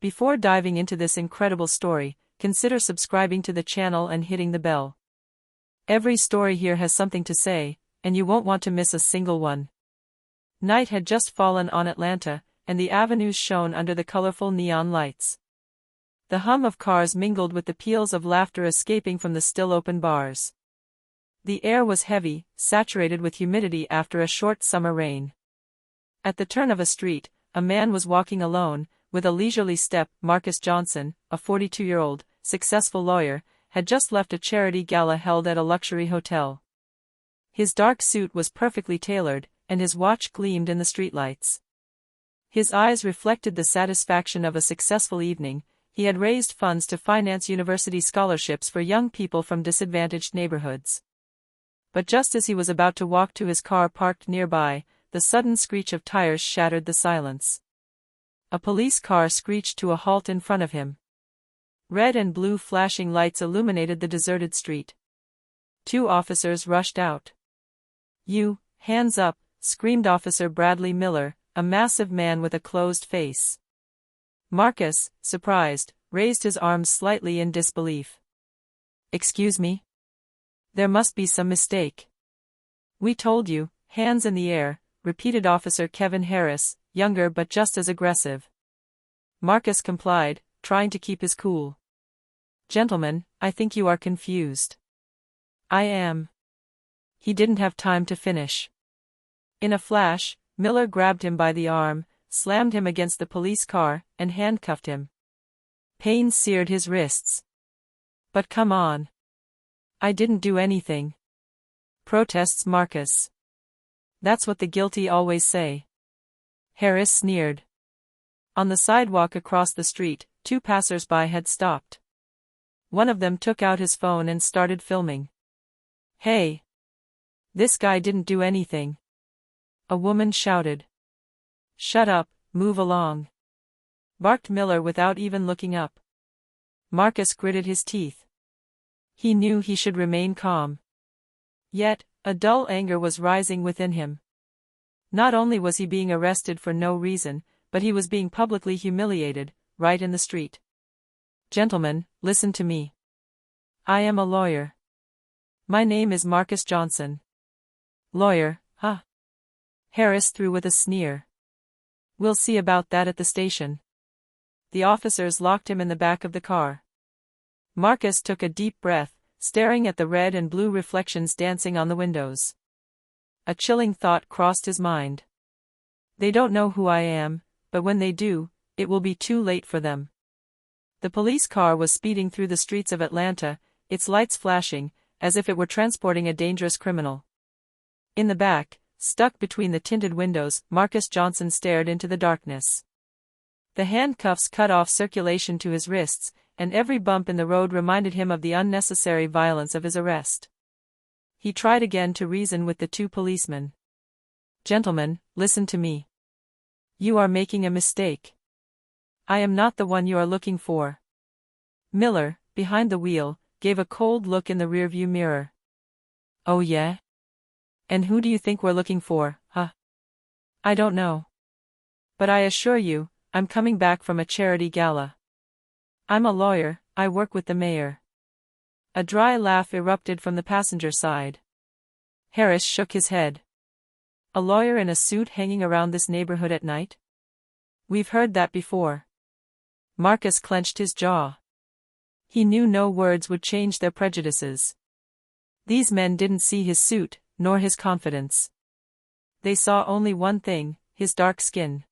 Before diving into this incredible story, consider subscribing to the channel and hitting the bell. Every story here has something to say, and you won't want to miss a single one. Night had just fallen on Atlanta, and the avenues shone under the colorful neon lights. The hum of cars mingled with the peals of laughter escaping from the still-open bars. The air was heavy, saturated with humidity after a short summer rain. At the turn of a street, a man was walking alone, with a leisurely step. Marcus Johnson, a 42-year-old, successful lawyer, had just left a charity gala held at a luxury hotel. His dark suit was perfectly tailored, and his watch gleamed in the streetlights. His eyes reflected the satisfaction of a successful evening. He had raised funds to finance university scholarships for young people from disadvantaged neighborhoods. But just as he was about to walk to his car parked nearby, the sudden screech of tires shattered the silence. A police car screeched to a halt in front of him. Red and blue flashing lights illuminated the deserted street. 2 officers rushed out. "You, hands up," screamed Officer Bradley Miller, a massive man with a closed face. Marcus, surprised, raised his arms slightly in disbelief. "Excuse me? There must be some mistake." "We told you, hands in the air," repeated Officer Kevin Harris, younger but just as aggressive. Marcus complied, trying to keep his cool. "Gentlemen, I think you are confused." "I am." He didn't have time to finish. In a flash, Miller grabbed him by the arm, slammed him against the police car, and handcuffed him. Pain seared his wrists. "But come on. I didn't do anything," protests Marcus. "That's what the guilty always say." Harris sneered. On the sidewalk across the street, 2 passers-by had stopped. One of them took out his phone and started filming. "Hey! This guy didn't do anything," a woman shouted. "Shut up, move along," barked Miller without even looking up. Marcus gritted his teeth. He knew he should remain calm. Yet, a dull anger was rising within him. Not only was he being arrested for no reason, but he was being publicly humiliated, right in the street. "Gentlemen, listen to me. I am a lawyer. My name is Marcus Johnson." "Lawyer, huh?" Harris threw with a sneer. "We'll see about that at the station." The officers locked him in the back of the car. Marcus took a deep breath, staring at the red and blue reflections dancing on the windows. A chilling thought crossed his mind. They don't know who I am, but when they do, it will be too late for them. The police car was speeding through the streets of Atlanta, its lights flashing, as if it were transporting a dangerous criminal. In the back, stuck between the tinted windows, Marcus Johnson stared into the darkness. The handcuffs cut off circulation to his wrists, and every bump in the road reminded him of the unnecessary violence of his arrest. He tried again to reason with the 2 policemen. "Gentlemen, listen to me. You are making a mistake. I am not the one you are looking for." Miller, behind the wheel, gave a cold look in the rearview mirror. "Oh yeah? And who do you think we're looking for, huh?" "I don't know. But I assure you, I'm coming back from a charity gala. I'm a lawyer, I work with the mayor." A dry laugh erupted from the passenger side. Harris shook his head. "A lawyer in a suit hanging around this neighborhood at night? We've heard that before." Marcus clenched his jaw. He knew no words would change their prejudices. These men didn't see his suit, nor his confidence. They saw only one thing, his dark skin.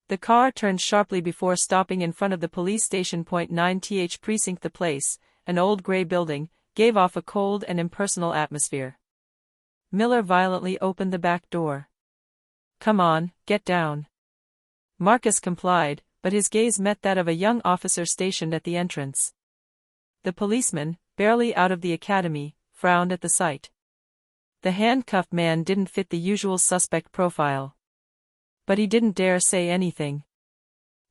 The car turned sharply before stopping in front of the police station. 9th Precinct. The place, an old gray building, gave off a cold and impersonal atmosphere. Miller violently opened the back door. "Come on, get down." Marcus complied, but his gaze met that of a young officer stationed at the entrance. The policeman, barely out of the academy, frowned at the sight. The handcuffed man didn't fit the usual suspect profile. But he didn't dare say anything.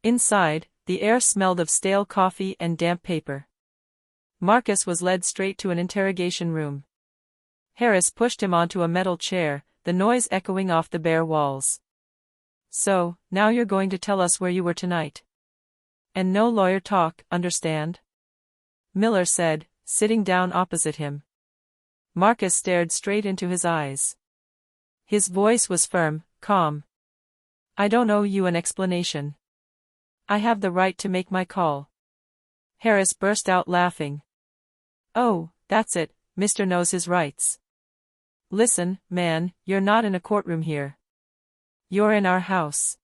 Inside, the air smelled of stale coffee and damp paper. Marcus was led straight to an interrogation room. Harris pushed him onto a metal chair, the noise echoing off the bare walls. "So, now you're going to tell us where you were tonight?" And no lawyer talk, understand? Miller said, sitting down opposite him. Marcus stared straight into his eyes. His voice was firm, calm. I don't owe you an explanation. I have the right to make my call. Harris burst out laughing. Oh, that's it, Mr. knows his rights. Listen, man, you're not in a courtroom here. You're in our house.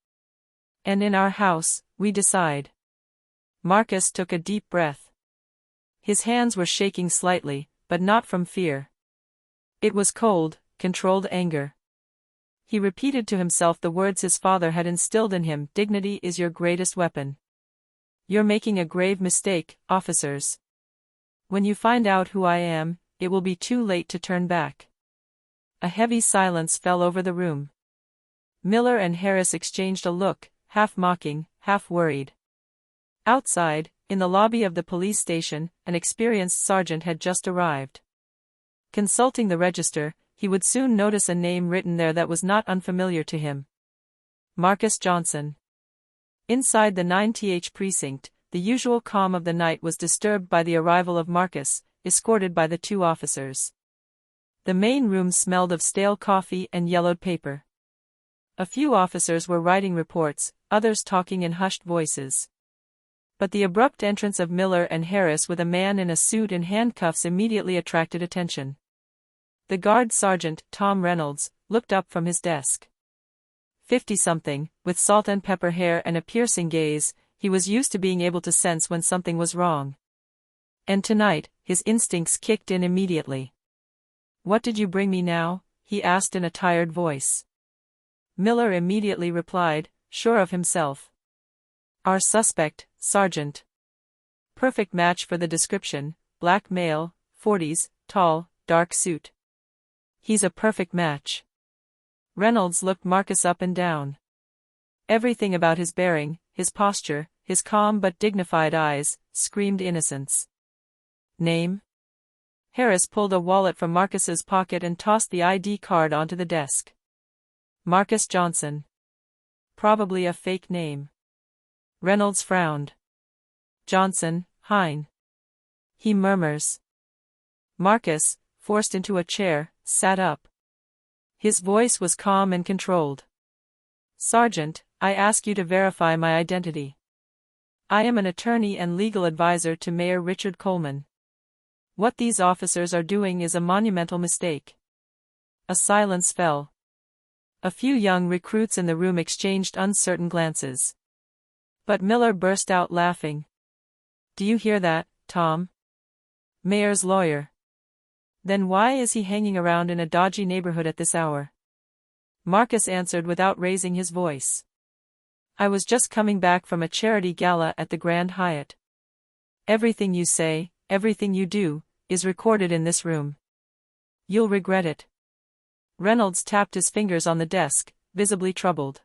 And in our house, we decide. Marcus took a deep breath. His hands were shaking slightly, but not from fear. It was cold, controlled anger. He repeated to himself the words his father had instilled in him: dignity is your greatest weapon. You're making a grave mistake, officers. When you find out who I am, it will be too late to turn back. A heavy silence fell over the room. Miller and Harris exchanged a look, half mocking, half worried. Outside, in the lobby of the police station, an experienced sergeant had just arrived. Consulting the register, he would soon notice a name written there that was not unfamiliar to him. Marcus Johnson. Inside the 9th precinct, the usual calm of the night was disturbed by the arrival of Marcus, escorted by the two officers. The main room smelled of stale coffee and yellowed paper. A few officers were writing reports, others talking in hushed voices. But the abrupt entrance of Miller and Harris with a man in a suit and handcuffs immediately attracted attention. The guard sergeant, Tom Reynolds, looked up from his desk. 50-something, with salt and pepper hair and a piercing gaze, he was used to being able to sense when something was wrong. And tonight, his instincts kicked in immediately. What did you bring me now? He asked in a tired voice. Miller immediately replied, sure of himself. Our suspect, Sergeant. Perfect match for the description: black male, 40s, tall, dark suit. He's a perfect match. Reynolds looked Marcus up and down. Everything about his bearing, his posture, his calm but dignified eyes, screamed innocence. Name? Harris pulled a wallet from Marcus's pocket and tossed the ID card onto the desk. Marcus Johnson. Probably a fake name. Reynolds frowned. Johnson, Hein. He murmurs. Marcus, forced into a chair, sat up. His voice was calm and controlled. Sergeant, I ask you to verify my identity. I am an attorney and legal advisor to Mayor Richard Coleman. What these officers are doing is a monumental mistake. A silence fell. A few young recruits in the room exchanged uncertain glances. But Miller burst out laughing. Do you hear that, Tom? Mayor's lawyer. Then why is he hanging around in a dodgy neighborhood at this hour? Marcus answered without raising his voice. I was just coming back from a charity gala at the Grand Hyatt. Everything you say, everything you do, is recorded in this room. You'll regret it. Reynolds tapped his fingers on the desk, visibly troubled.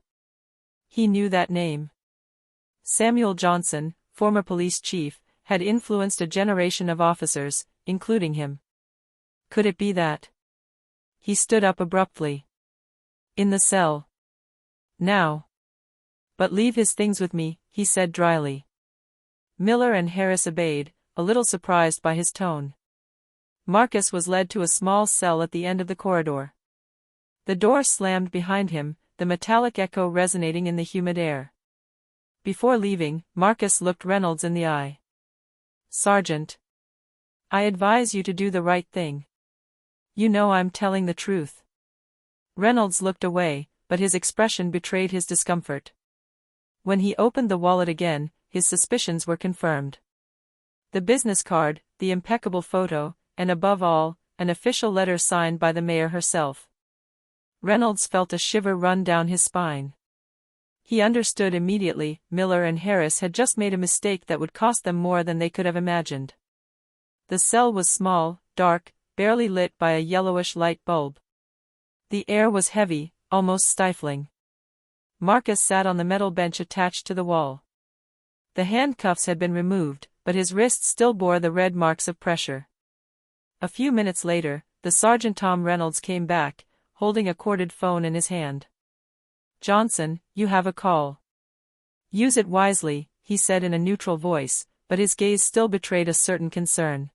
He knew that name. Samuel Johnson, former police chief, had influenced a generation of officers, including him. Could it be that? He stood up abruptly. In the cell. Now. But leave his things with me, he said dryly. Miller and Harris obeyed, a little surprised by his tone. Marcus was led to a small cell at the end of the corridor. The door slammed behind him, the metallic echo resonating in the humid air. Before leaving, Marcus looked Reynolds in the eye. Sergeant. I advise you to do the right thing. You know I'm telling the truth. Reynolds looked away, but his expression betrayed his discomfort. When he opened the wallet again, his suspicions were confirmed. The business card, the impeccable photo, and above all, an official letter signed by the mayor herself. Reynolds felt a shiver run down his spine. He understood immediately. Miller and Harris had just made a mistake that would cost them more than they could have imagined. The cell was small, dark, barely lit by a yellowish light bulb. The air was heavy, almost stifling. Marcus sat on the metal bench attached to the wall. The handcuffs had been removed, but his wrists still bore the red marks of pressure. A few minutes later, the Sergeant Tom Reynolds came back, holding a corded phone in his hand. Johnson, you have a call. Use it wisely, he said in a neutral voice, but his gaze still betrayed a certain concern.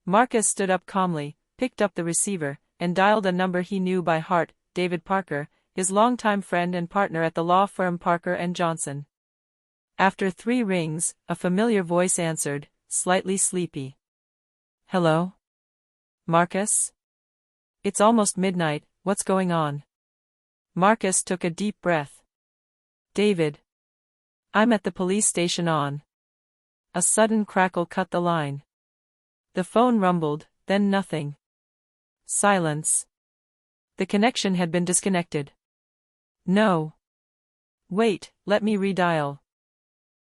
Marcus stood up calmly, picked up the receiver, and dialed a number he knew by heart, David Parker, his longtime friend and partner at the law firm Parker & Johnson. After 3 rings, a familiar voice answered, slightly sleepy. "Hello? Marcus? It's almost midnight, what's going on?" Marcus took a deep breath. "David. I'm at the police station on." A sudden crackle cut the line. The phone rumbled, then nothing. Silence. The connection had been disconnected. "No. Wait, let me redial,"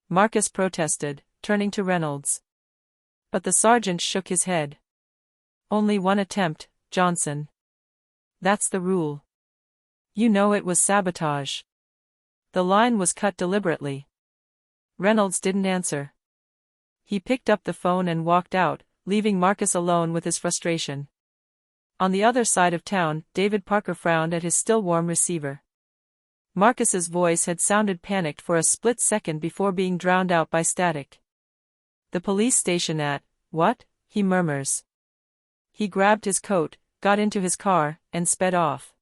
Marcus protested, turning to Reynolds. But the sergeant shook his head. "Only one attempt, Johnson. That's the rule. You know it was sabotage." The line was cut deliberately. Reynolds didn't answer. He picked up the phone and walked out, leaving Marcus alone with his frustration. On the other side of town, David Parker frowned at his still warm receiver. Marcus's voice had sounded panicked for a split second before being drowned out by static. "The police station at, what?" he murmurs. He grabbed his coat, got into his car, and sped off.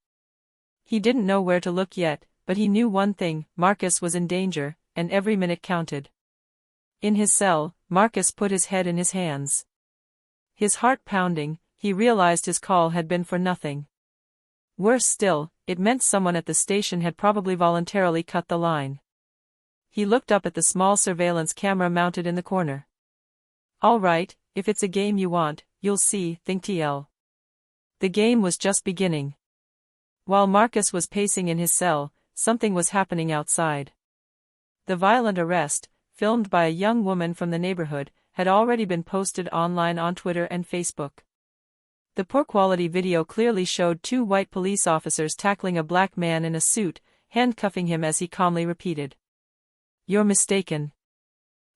He didn't know where to look yet, but he knew one thing: Marcus was in danger, and every minute counted. In his cell, Marcus put his head in his hands. His heart pounding, he realized his call had been for nothing. Worse still, it meant someone at the station had probably voluntarily cut the line. He looked up at the small surveillance camera mounted in the corner. "All right, if it's a game you want, you'll see," think TL. The game was just beginning. While Marcus was pacing in his cell, something was happening outside. The violent arrest, filmed by a young woman from the neighborhood, had already been posted online on Twitter and Facebook. The poor-quality video clearly showed 2 white police officers tackling a black man in a suit, handcuffing him as he calmly repeated, "You're mistaken.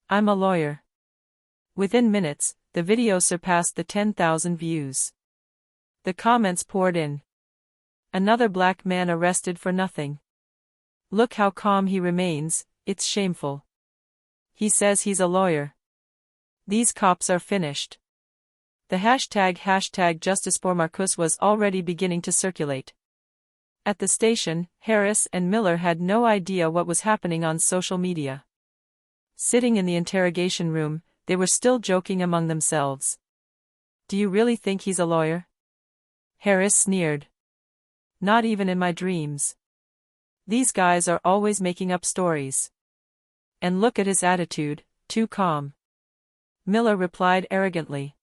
I'm a lawyer." Within minutes, the video surpassed the 10,000 views. The comments poured in. "Another black man arrested for nothing. Look how calm he remains, it's shameful. He says he's a lawyer. These cops are finished." The hashtag Justice for Marcus was already beginning to circulate. At the station, Harris and Miller had no idea what was happening on social media. Sitting in the interrogation room, they were still joking among themselves. "Do you really think he's a lawyer?" Harris sneered. "Not even in my dreams. These guys are always making up stories. And look at his attitude, too calm." Miller replied arrogantly.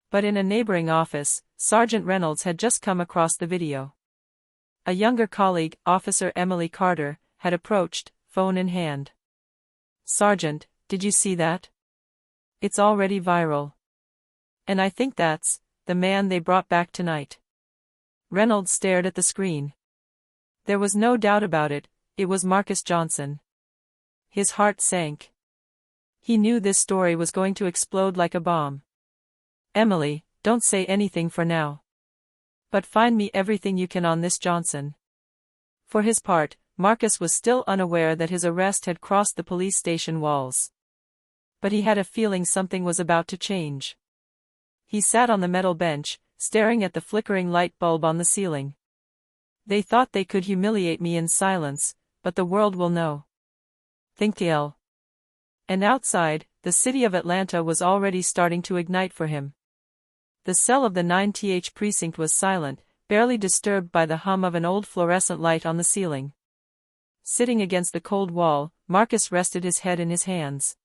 But in a neighboring office, Sergeant Reynolds had just come across the video. A younger colleague, Officer Emily Carter, had approached, phone in hand. "Sergeant, did you see that? It's already viral. And I think that's the man they brought back tonight." Reynolds stared at the screen. There was no doubt about it, it was Marcus Johnson. His heart sank. He knew this story was going to explode like a bomb. "Emily, don't say anything for now. But find me everything you can on this Johnson." For his part, Marcus was still unaware that his arrest had crossed the police station walls. But he had a feeling something was about to change. He sat on the metal bench, staring at the flickering light bulb on the ceiling. "They thought they could humiliate me in silence, but the world will know." Think TL. And outside, the city of Atlanta was already starting to ignite for him. The cell of the 9th precinct was silent, barely disturbed by the hum of an old fluorescent light on the ceiling. Sitting against the cold wall, Marcus rested his head in his hands.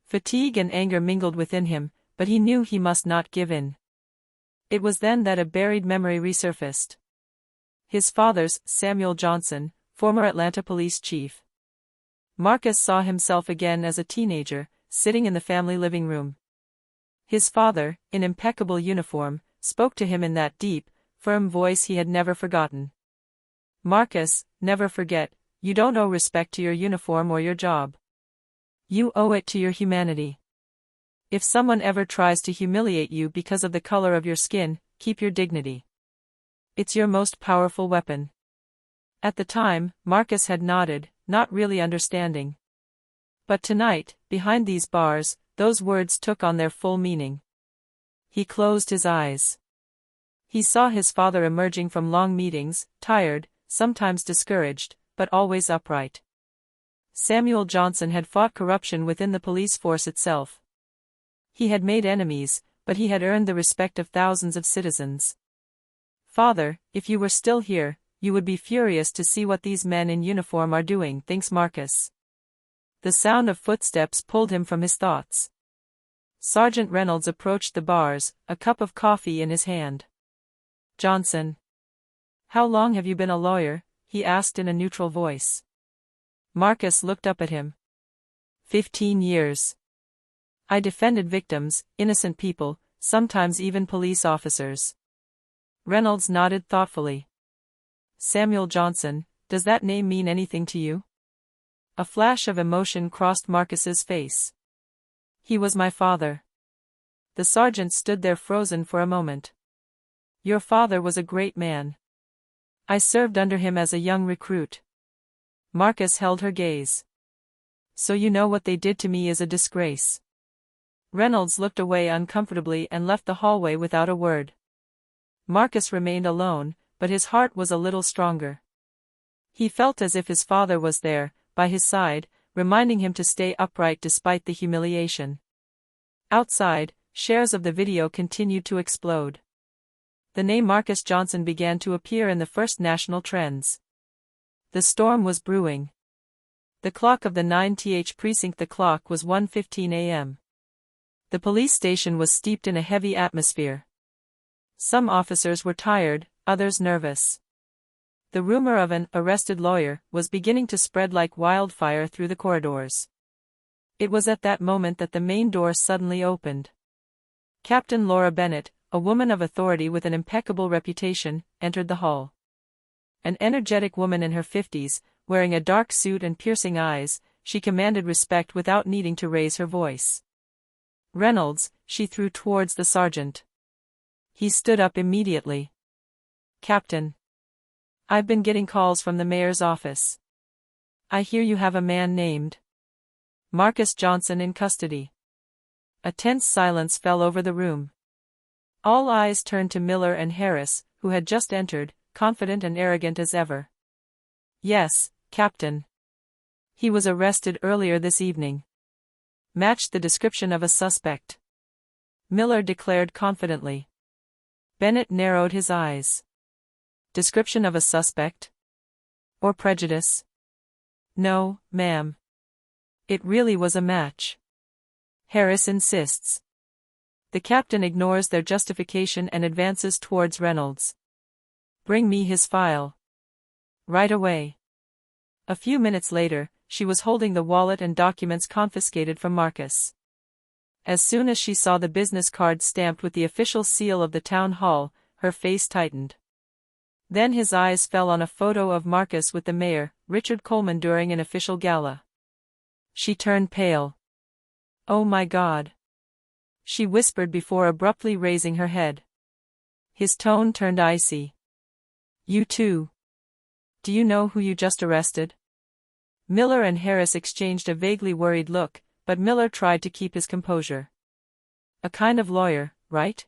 Fatigue and anger mingled within him, but he knew he must not give in. It was then that a buried memory resurfaced. His father's, Samuel Johnson, former Atlanta police chief. Marcus saw himself again as a teenager, sitting in the family living room. His father, in impeccable uniform, spoke to him in that deep, firm voice he had never forgotten. "Marcus, never forget, you don't owe respect to your uniform or your job. You owe it to your humanity. If someone ever tries to humiliate you because of the color of your skin, keep your dignity. It's your most powerful weapon." At the time, Marcus had nodded, not really understanding. But tonight, behind these bars, those words took on their full meaning. He closed his eyes. He saw his father emerging from long meetings, tired, sometimes discouraged, but always upright. Samuel Johnson had fought corruption within the police force itself. He had made enemies, but he had earned the respect of thousands of citizens. "Father, if you were still here, you would be furious to see what these men in uniform are doing," thinks Marcus. The sound of footsteps pulled him from his thoughts. Sergeant Reynolds approached the bars, a cup of coffee in his hand. "Johnson. How long have you been a lawyer?" he asked in a neutral voice. Marcus looked up at him. 15 years. I defended victims, innocent people, sometimes even police officers." Reynolds nodded thoughtfully. "Samuel Johnson, does that name mean anything to you?" A flash of emotion crossed Marcus's face. "He was my father." The sergeant stood there frozen for a moment. "Your father was a great man. I served under him as a young recruit." Marcus held her gaze. "So you know what they did to me is a disgrace." Reynolds looked away uncomfortably and left the hallway without a word. Marcus remained alone, but his heart was a little stronger. He felt as if his father was there, by his side, reminding him to stay upright despite the humiliation. Outside, shares of the video continued to explode. The name Marcus Johnson began to appear in the first national trends. The storm was brewing. The clock of the 9th precinct, the clock was 1:15 a.m. The police station was steeped in a heavy atmosphere. Some officers were tired, others nervous. The rumor of an arrested lawyer was beginning to spread like wildfire through the corridors. It was at that moment that the main door suddenly opened. Captain Laura Bennett, a woman of authority with an impeccable reputation, entered the hall. An energetic woman in her 50s, wearing a dark suit and piercing eyes, she commanded respect without needing to raise her voice. "Reynolds," she threw towards the sergeant. He stood up immediately. "Captain. I've been getting calls from the mayor's office. I hear you have a man named Marcus Johnson in custody." A tense silence fell over the room. All eyes turned to Miller and Harris, who had just entered, confident and arrogant as ever. "Yes, Captain. He was arrested earlier this evening. Matched the description of a suspect," Miller declared confidently. Bennett narrowed his eyes. "Description of a suspect? Or prejudice?" "No, ma'am. It really was a match. Harris insists." The captain ignores their justification and advances towards Reynolds. "Bring me his file." "Right away." A few minutes later, she was holding the wallet and documents confiscated from Marcus. As soon as she saw the business card stamped with the official seal of the town hall, her face tightened. Then his eyes fell on a photo of Marcus with the mayor, Richard Coleman, during an official gala. She turned pale. "Oh my God," she whispered before abruptly raising her head. His tone turned icy. "You too. Do you know who you just arrested?" Miller and Harris exchanged a vaguely worried look, but Miller tried to keep his composure. "A kind of lawyer, right?"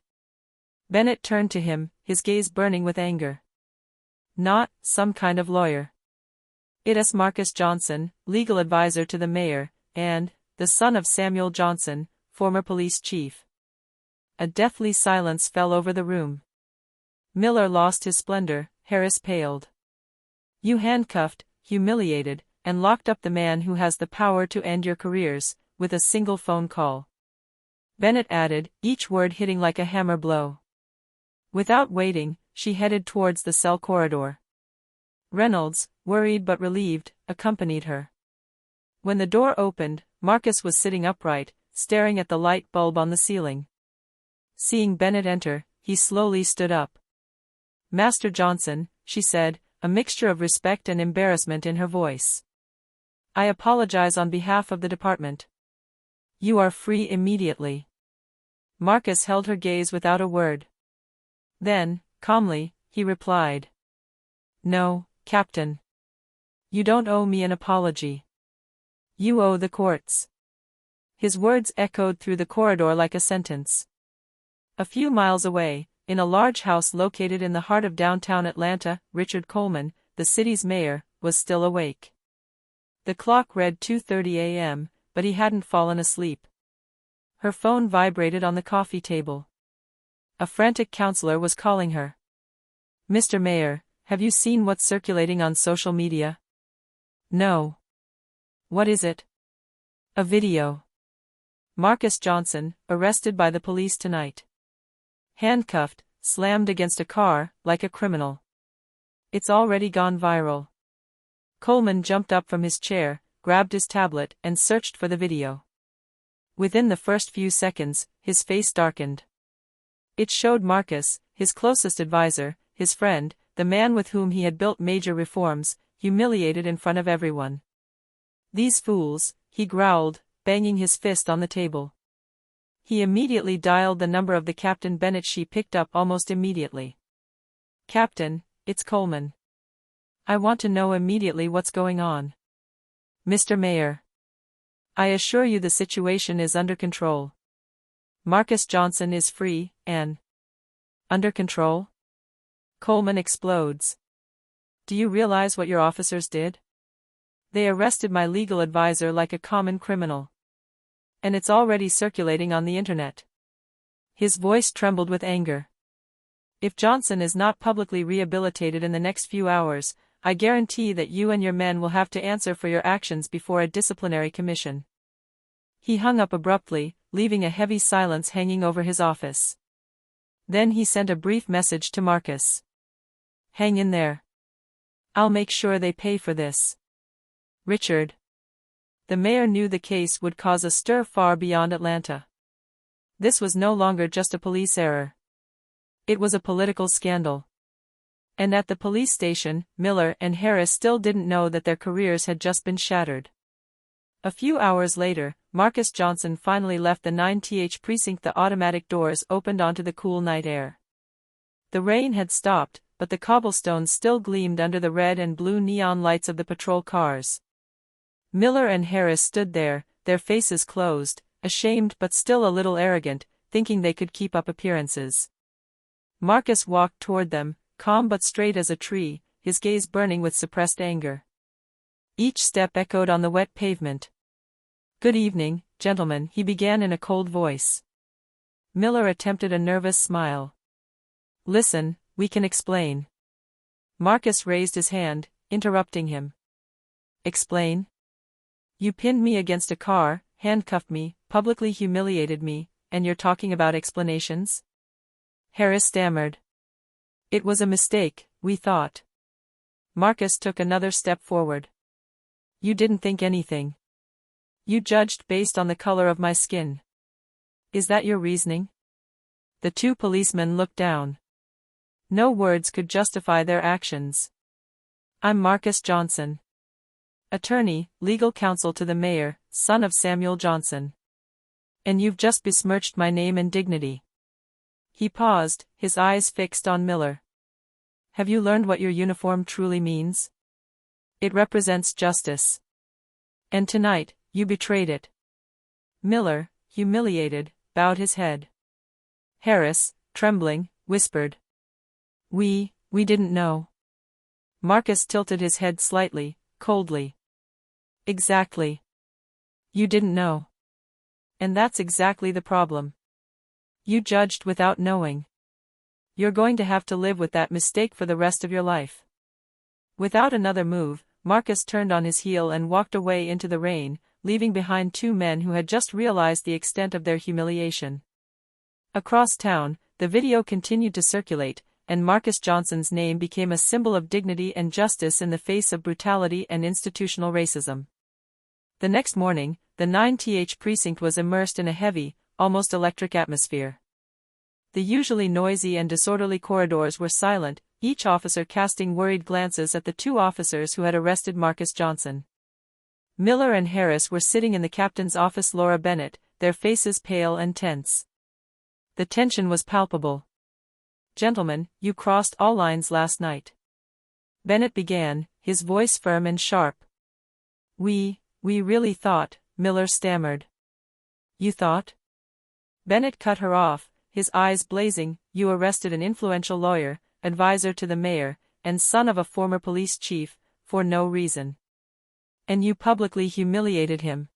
Bennett turned to him, his gaze burning with anger. "Not some kind of lawyer. It is Marcus Johnson, legal advisor to the mayor, and the son of Samuel Johnson, former police chief." A deathly silence fell over the room. Miller lost his splendor, Harris paled. "You handcuffed, humiliated, and locked up the man who has the power to end your careers, with a single phone call," Bennett added, each word hitting like a hammer blow. Without waiting, she headed towards the cell corridor. Reynolds, worried but relieved, accompanied her. When the door opened, Marcus was sitting upright, staring at the light bulb on the ceiling. Seeing Bennett enter, he slowly stood up. "Master Johnson," she said, a mixture of respect and embarrassment in her voice. "I apologize on behalf of the department. You are free immediately." Marcus held her gaze without a word. Then, calmly, he replied, "No, Captain. You don't owe me an apology. You owe the courts. His words echoed through the corridor like a sentence. A few miles away, in a large house located in the heart of downtown Atlanta, Richard Coleman, the city's mayor, was still awake. The clock read 2:30 a.m., but he hadn't fallen asleep. Her phone vibrated on the coffee table. A frantic counselor was calling her. "Mr. Mayor, have you seen what's circulating on social media?" "No." "What is it?" "A video. Marcus Johnson, arrested by the police tonight. Handcuffed, slammed against a car, like a criminal. It's already gone viral." Coleman jumped up from his chair, grabbed his tablet, and searched for the video. Within the first few seconds, his face darkened. It showed Marcus, his closest advisor, his friend, the man with whom he had built major reforms, humiliated in front of everyone. "These fools," he growled, banging his fist on the table. He immediately dialed the number of the Captain Bennett. She picked up almost immediately. "Captain, it's Coleman. I want to know immediately what's going on." "Mr. Mayor, I assure you the situation is under control. Marcus Johnson is free, and..." "Under control?" Coleman explodes. "Do you realize what your officers did? They arrested my legal advisor like a common criminal. And it's already circulating on the internet." His voice trembled with anger. "If Johnson is not publicly rehabilitated in the next few hours, I guarantee that you and your men will have to answer for your actions before a disciplinary commission." He hung up abruptly, leaving a heavy silence hanging over his office. Then he sent a brief message to Marcus. "Hang in there. I'll make sure they pay for this." Richard. The mayor knew the case would cause a stir far beyond Atlanta. This was no longer just a police error. It was a political scandal. And at the police station, Miller and Harris still didn't know that their careers had just been shattered. A few hours later, Marcus Johnson finally left the 9th precinct. The automatic doors opened onto the cool night air. The rain had stopped, but the cobblestones still gleamed under the red and blue neon lights of the patrol cars. Miller and Harris stood there, their faces closed, ashamed but still a little arrogant, thinking they could keep up appearances. Marcus walked toward them, calm but straight as a tree, his gaze burning with suppressed anger. Each step echoed on the wet pavement. "Good evening, gentlemen," he began in a cold voice. Miller attempted a nervous smile. "Listen, we can explain." Marcus raised his hand, interrupting him. "Explain? You pinned me against a car, handcuffed me, publicly humiliated me, and you're talking about explanations?" Harris stammered. "It was a mistake, we thought." Marcus took another step forward. "You didn't think anything. You judged based on the color of my skin. Is that your reasoning?" The two policemen looked down. No words could justify their actions. "I'm Marcus Johnson. Attorney, legal counsel to the mayor, son of Samuel Johnson. And you've just besmirched my name and dignity." He paused, his eyes fixed on Miller. "Have you learned what your uniform truly means? It represents justice. And tonight, you betrayed it." Miller, humiliated, bowed his head. Harris, trembling, whispered. We didn't know." Marcus tilted his head slightly, coldly. "Exactly. You didn't know. And that's exactly the problem. You judged without knowing. You're going to have to live with that mistake for the rest of your life." Without another move, Marcus turned on his heel and walked away into the rain, leaving behind two men who had just realized the extent of their humiliation. Across town, the video continued to circulate, and Marcus Johnson's name became a symbol of dignity and justice in the face of brutality and institutional racism. The next morning, the 9th precinct was immersed in a heavy, almost electric atmosphere. The usually noisy and disorderly corridors were silent, each officer casting worried glances at the two officers who had arrested Marcus Johnson. Miller and Harris were sitting in the captain's office. Laura Bennett, their faces pale and tense. The tension was palpable. "Gentlemen, you crossed all lines last night." Bennett began, his voice firm and sharp. We We really thought, Miller stammered. You thought? Bennett cut her off, his eyes blazing. You arrested an influential lawyer, advisor to the mayor, and son of a former police chief, for no reason. And you publicly humiliated him.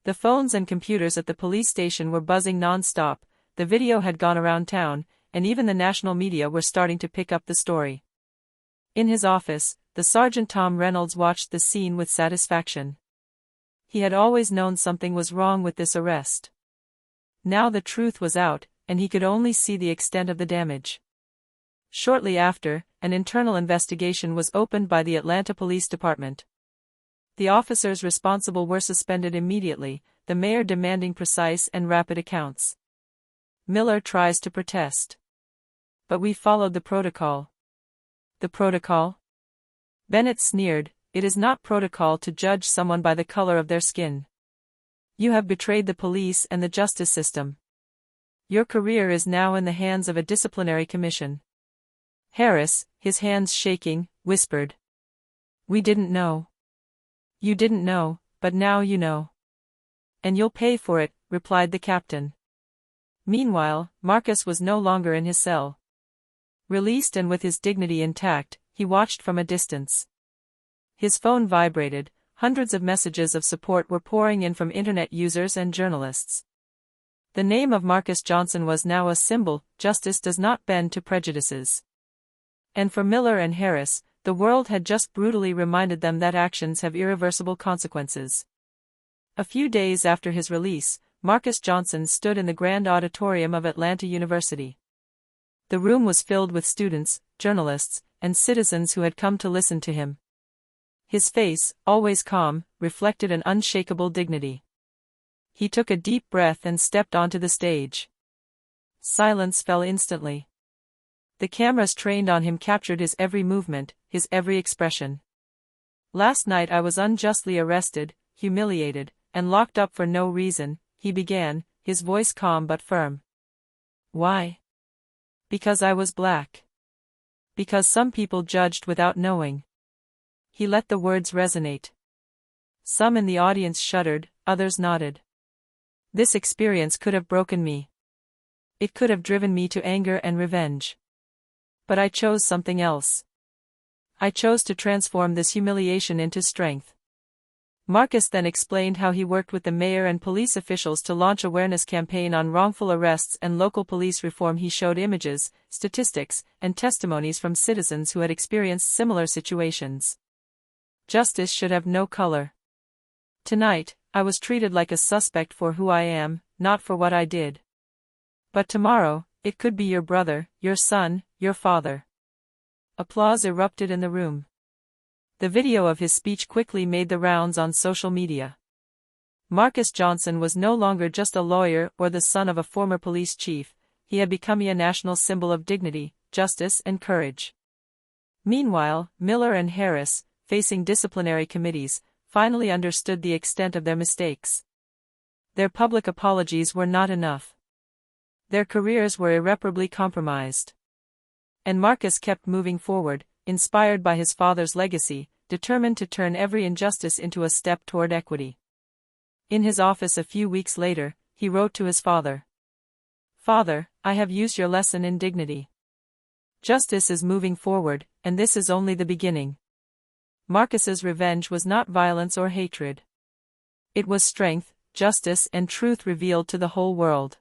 The phones and computers at the police station were buzzing non-stop, the video had gone around town, and even the national media were starting to pick up the story. In his office, the Sergeant Tom Reynolds watched the scene with satisfaction. He had always known something was wrong with this arrest. Now the truth was out, and he could only see the extent of the damage. Shortly after, an internal investigation was opened by the Atlanta Police Department. The officers responsible were suspended immediately, the mayor demanding precise and rapid accounts. Miller tries to protest. But we followed the protocol. The protocol? Bennett sneered. It is not protocol to judge someone by the color of their skin. You have betrayed the police and the justice system. Your career is now in the hands of a disciplinary commission. Harris, his hands shaking, whispered. We didn't know. You didn't know, but now you know. And you'll pay for it, replied the captain. Meanwhile, Marcus was no longer in his cell. Released and with his dignity intact, he watched from a distance. His phone vibrated, hundreds of messages of support were pouring in from internet users and journalists. The name of Marcus Johnson was now a symbol. Justice does not bend to prejudices. And for Miller and Harris, the world had just brutally reminded them that actions have irreversible consequences. A few days after his release, Marcus Johnson stood in the grand auditorium of Atlanta University. The room was filled with students, journalists, and citizens who had come to listen to him. His face, always calm, reflected an unshakable dignity. He took a deep breath and stepped onto the stage. Silence fell instantly. The cameras trained on him captured his every movement, his every expression. Last night I was unjustly arrested, humiliated, and locked up for no reason, he began, his voice calm but firm. Why? Because I was black. Because some people judged without knowing. He let the words resonate. Some in the audience shuddered, others nodded. This experience could have broken me. It could have driven me to anger and revenge. But I chose something else. I chose to transform this humiliation into strength. Marcus then explained how he worked with the mayor and police officials to launch awareness campaign on wrongful arrests and local police reform. He showed images, statistics, and testimonies from citizens who had experienced similar situations. Justice should have no color. Tonight, I was treated like a suspect for who I am, not for what I did. But tomorrow, it could be your brother, your son, your father. Applause erupted in the room. The video of his speech quickly made the rounds on social media. Marcus Johnson was no longer just a lawyer or the son of a former police chief, he had become a national symbol of dignity, justice, and courage. Meanwhile, Miller and Harris, facing disciplinary committees, finally understood the extent of their mistakes. Their public apologies were not enough. Their careers were irreparably compromised. And Marcus kept moving forward, inspired by his father's legacy, determined to turn every injustice into a step toward equity. In his office a few weeks later, he wrote to his father. Father, I have used your lesson in dignity. Justice is moving forward, and this is only the beginning. Marcus's revenge was not violence or hatred. It was strength, justice, and truth revealed to the whole world.